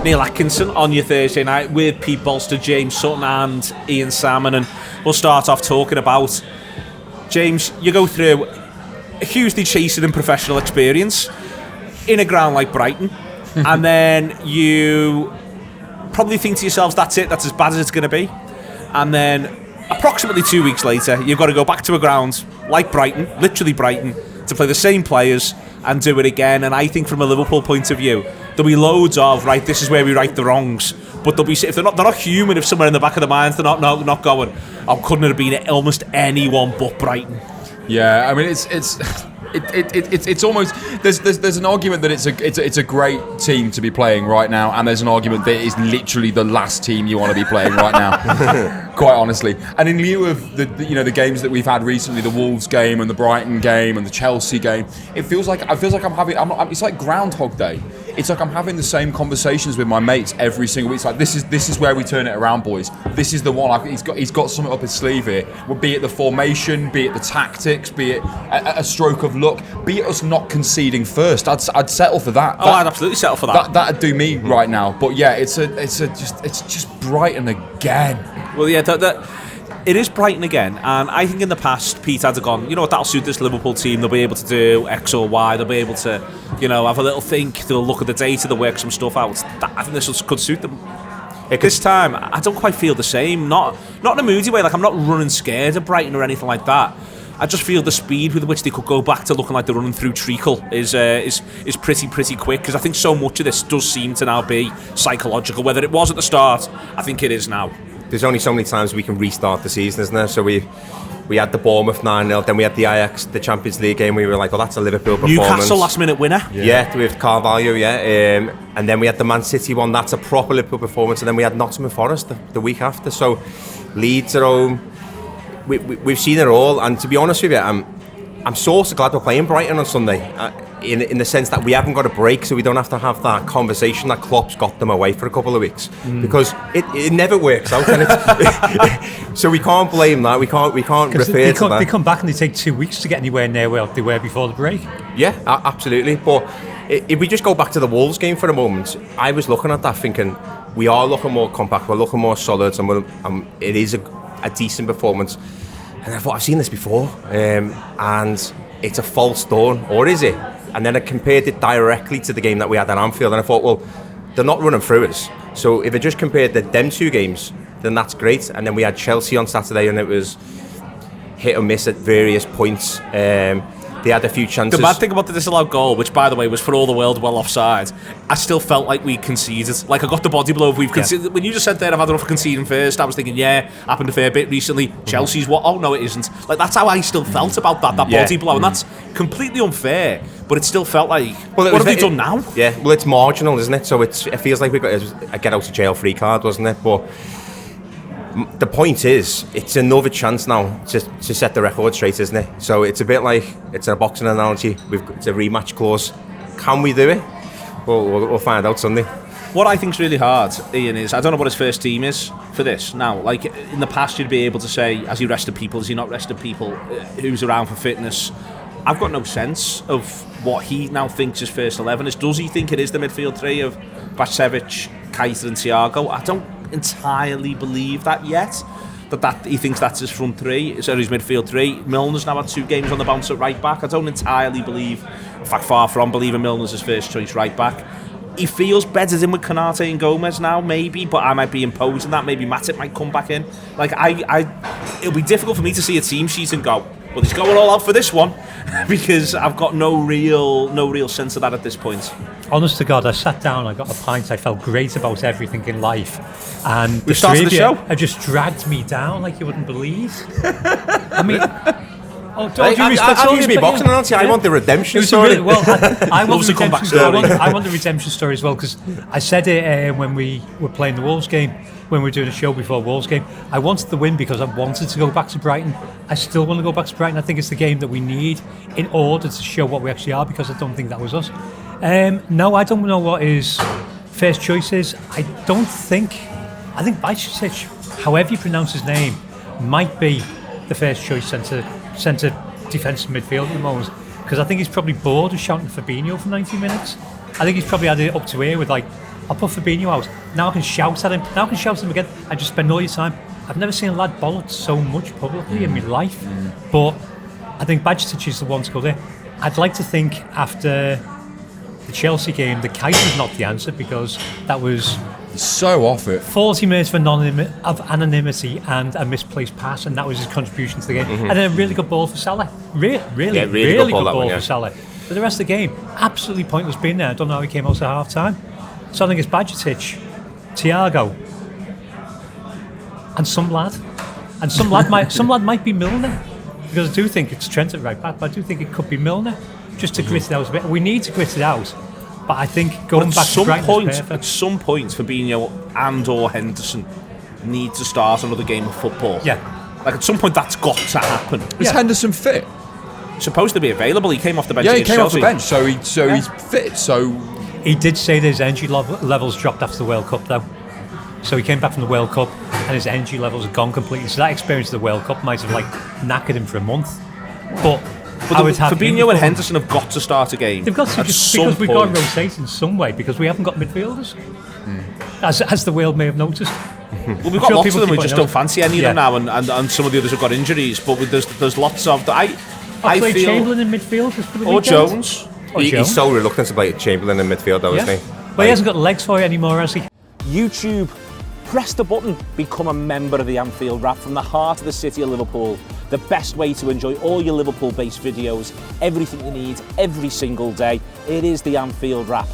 Neil Atkinson on your Thursday night with Pete Bolster, James Sutton and Ian Salmon, and we'll start off talking about, James, you go through a hugely chasing and professional experience in a ground like Brighton, and then you probably think to yourselves, that's it, that's as bad as it's going to be, and then approximately 2 weeks later you've got to go back to a ground like Brighton, literally Brighton, to play the same players and do it again. And I think from a Liverpool point of view, there'll be loads of, right, this is where we right the wrongs, but they'll be, if they're not human, if somewhere in the back of their minds they're not going, oh, couldn't it have been almost anyone but Brighton? Yeah, I mean it's almost, there's an argument that it's a great team to be playing right now, and there's an argument that it's literally the last team you want to be playing right now. Quite honestly. And in lieu of the games that we've had recently, the Wolves game and the Brighton game and the Chelsea game, it feels like it's like Groundhog Day. It's like I'm having the same conversations with my mates every single week. It's like, this is where we turn it around, boys. This is the one. He's got something up his sleeve here. Well, be it the formation, be it the tactics, be it a stroke of luck, be it us not conceding first. I'd settle for that. I'd absolutely settle for that. That'd do me right now. But yeah, it's just Brighton again. Well, yeah, it is Brighton again, and I think in the past Pete had gone, you know what, that'll suit this Liverpool team, they'll be able to do X or Y, they'll be able to, have a little think, they'll look at the data, they'll work some stuff out. I think this could suit them. This time, I don't quite feel the same, not in a moody way, like I'm not running scared of Brighton or anything like that. I just feel the speed with which they could go back to looking like they're running through treacle is pretty quick, because I think so much of this does seem to now be psychological. Whether it was at the start, I think it is now. There's only so many times we can restart the season, isn't there? So we had the Bournemouth 9-0, then we had the Ajax, the Champions League game. We were like, oh, that's a Liverpool performance. Newcastle last minute winner. Yeah, with Carvalho, yeah. And then we had the Man City one, that's a proper Liverpool performance. And then we had Nottingham Forest the week after. So Leeds at home, we've seen it all. And to be honest with you, I'm so glad we're playing Brighton on Sunday. In the sense that we haven't got a break, so we don't have to have that conversation that Klopp's got them away for a couple of weeks, because it never works out, so we can't blame that. We can't refer to that. They come back and they take 2 weeks to get anywhere near where they were before the break. Yeah, absolutely. But if we just go back to the Wolves game for a moment, I was looking at that thinking, we are looking more compact, we're looking more solid, and it is a decent performance. And I thought, I've seen this before, and it's a false dawn, or is it? And then I compared it directly to the game that we had at Anfield, and I thought, well, they're not running through us. So if I just compared them two games, then that's great. And then we had Chelsea on Saturday, and it was hit or miss at various points. They had a few chances. The bad thing about the disallowed goal, which by the way was for all the world well offside, I still felt like we conceded. Like I got the body blow of we've conceded. When you just said there, I've had enough of conceding first, I was thinking, yeah, happened a fair bit recently. Chelsea's what? Oh no, it isn't. Like that's how I still felt about that body blow, and that's completely unfair. But it still felt like, what have they done now? Yeah, well, it's marginal, isn't it? So it feels like we got a get out of jail free card, wasn't it? But the point is, it's another chance now to set the record straight, isn't it? So it's a bit like, it's a boxing analogy, it's a rematch clause. Can we do it? We'll find out Sunday. What I think's really hard, Ian, is I don't know what his first team is for this. Now, like in the past, you'd be able to say, has he rested people? Has he not rested people? Who's around for fitness? I've got no sense of what he now thinks his first 11 is. Does he think it is the midfield three of Bacevic, Keita and Thiago? I don't entirely believe that yet. That he thinks that's his front three, so his midfield three. Milner's now had 2 games on the bounce at right back. I don't entirely believe, in fact far from believing Milner's his first choice right back. He feels bedded in with Konate and Gomez now, maybe, but I might be imposing that. Maybe Matip might come back in. Like it'll be difficult for me to see a team sheet and go, well, he's going all out for this one, because I've got no real sense of that at this point. Honest to God, I sat down, I got a pint, I felt great about everything in life, and we started the show. It just dragged me down like you wouldn't believe. I mean, I'll use me boxing analogy. I want the redemption story. I want the redemption story. I want the redemption story as well, because I said it when we were playing the Wolves game, when we were doing a show before Wolves game. I wanted the win because I wanted to go back to Brighton. I still want to go back to Brighton. I think it's the game that we need in order to show what we actually are, because I don't think that was us. No, I don't know what his first choice is. I think Bajcetic, however you pronounce his name, might be the first choice centre defensive midfield at the moment, because I think he's probably bored of shouting Fabinho for 90 minutes. I think he's probably had it up to here with like I'll put Fabinho out. Now I can shout at him. Now I can shout at him again. I just spend all your time. I've never seen a lad bollocked so much publicly in my life. But I think Bajcetic is the one to go there. I'd like to think after the Chelsea game, the kite was not the answer, because that was So off it. 40 minutes of anonymity and a misplaced pass, and that was his contribution to the game. And then a really good ball for Salah. Really good ball for Salah. But the rest of the game, absolutely pointless being there. I don't know how he came out at half time. So I think it's Bajcetic, Thiago, and some lad. And some lad might be Milner. Because I do think it's Trent at right back, but I do think it could be Milner, just to grit it out a bit. We need to grit it out, but I think going back to Brighton is perfect. At some point, Fabinho and or Henderson need to start another game of football. Yeah. Like, at some point, that's got to happen. Is Henderson fit? Supposed to be available. He came off the bench. Yeah, he came off Chelsea. the bench, so he's fit. So He did say that his energy levels dropped after the World Cup, though. So he came back from the World Cup and his energy levels had gone completely. So that experience of the World Cup might have knackered him for a month. But I would have Fabinho and Henderson have got to start a game. They've got to, because we've got to rotate in some way, because we haven't got midfielders, as the world may have noticed. Well, we've got lots of them. We just don't fancy any of them now, and some of the others have got injuries. But there's lots of. I play feel Chamberlain in midfield for the or weekend. Jones. He's so reluctant to play Chamberlain in midfield, though, isn't he? Well, he hasn't got legs for it anymore, has he? YouTube, press the button, become a member of the Anfield Wrap from the heart of the city of Liverpool. The best way to enjoy all your Liverpool-based videos, everything you need, every single day. It is the Anfield Wrap.